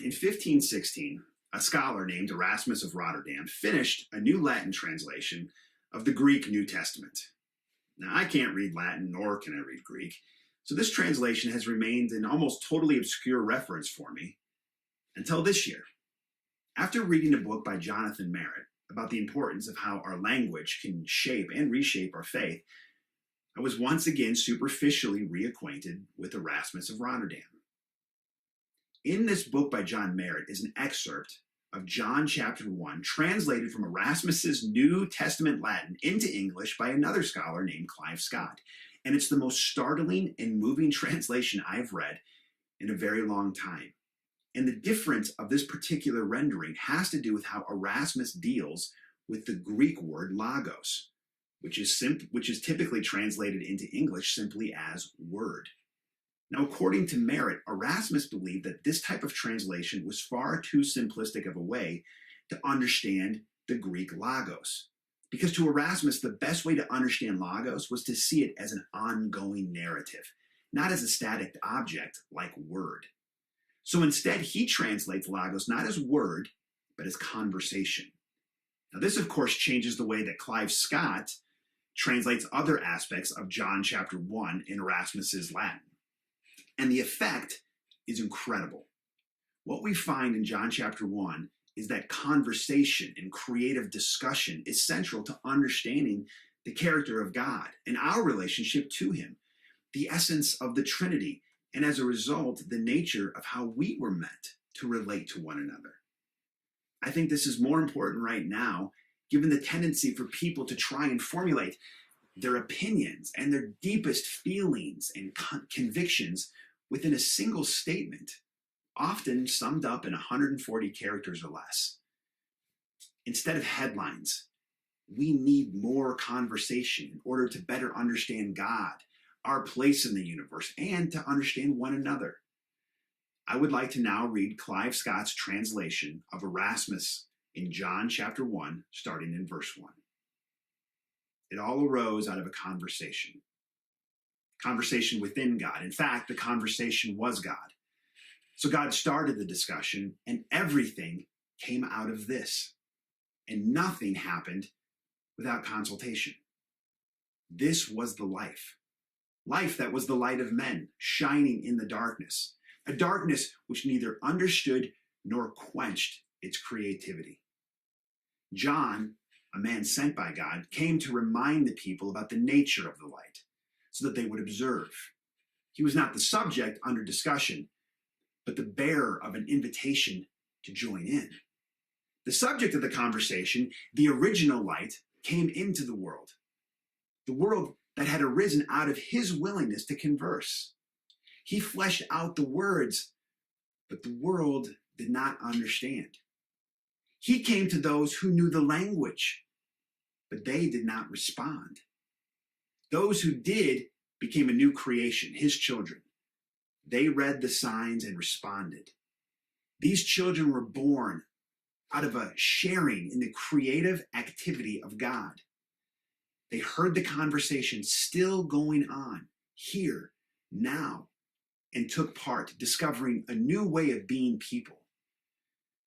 in 1516, a scholar named Erasmus of Rotterdam finished a new Latin translation of the Greek New Testament. Now, I can't read Latin, nor can I read Greek, so this translation has remained an almost totally obscure reference for me until this year. After reading a book by Jonathan Merritt about the importance of how our language can shape and reshape our faith, I was once again superficially reacquainted with Erasmus of Rotterdam. In this book by John Merritt is an excerpt of John chapter 1, translated from Erasmus's New Testament Latin into English by another scholar named Clive Scott. And it's the most startling and moving translation I've read in a very long time. And the difference of this particular rendering has to do with how Erasmus deals with the Greek word logos, which is typically translated into English simply as word. Now, according to Merritt, Erasmus believed that this type of translation was far too simplistic of a way to understand the Greek logos. Because to Erasmus, the best way to understand logos was to see it as an ongoing narrative, not as a static object like word. So instead, he translates logos not as word, but as conversation. Now, this, of course, changes the way that Clive Scott translates other aspects of John chapter 1 in Erasmus's Latin. And the effect is incredible. What we find in John chapter 1 is that conversation and creative discussion is central to understanding the character of God and our relationship to him, the essence of the Trinity, and as a result, the nature of how we were meant to relate to one another. I think this is more important right now, given the tendency for people to try and formulate their opinions and their deepest feelings and convictions within a single statement, often summed up in 140 characters or less. Instead of headlines, we need more conversation in order to better understand God, our place in the universe, and to understand one another. I would like to now read Clive Scott's translation of Erasmus in John chapter 1, starting in verse 1. It all arose out of a conversation within God. In fact, the conversation was God. So God started the discussion, and everything came out of this. And nothing happened without consultation. This was the life that was the light of men, shining in the darkness, a darkness which neither understood nor quenched its creativity. John, a man sent by God, came to remind the people about the nature of the light so that they would observe. He was not the subject under discussion, but the bearer of an invitation to join in. The subject of the conversation, the original light, came into the world that had arisen out of his willingness to converse. He fleshed out the words, but the world did not understand. He came to those who knew the language, but they did not respond. Those who did became a new creation, his children. They read the signs and responded. These children were born out of a sharing in the creative activity of God. They heard the conversation still going on here, now, and took part, discovering a new way of being people.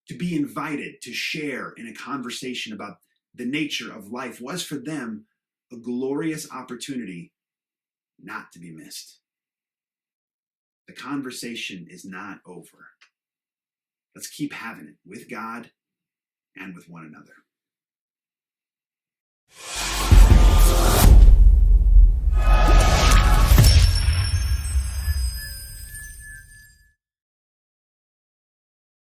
To be invited to share in a conversation about the nature of life was for them a glorious opportunity not to be missed. The conversation is not over. Let's keep having it with God and with one another.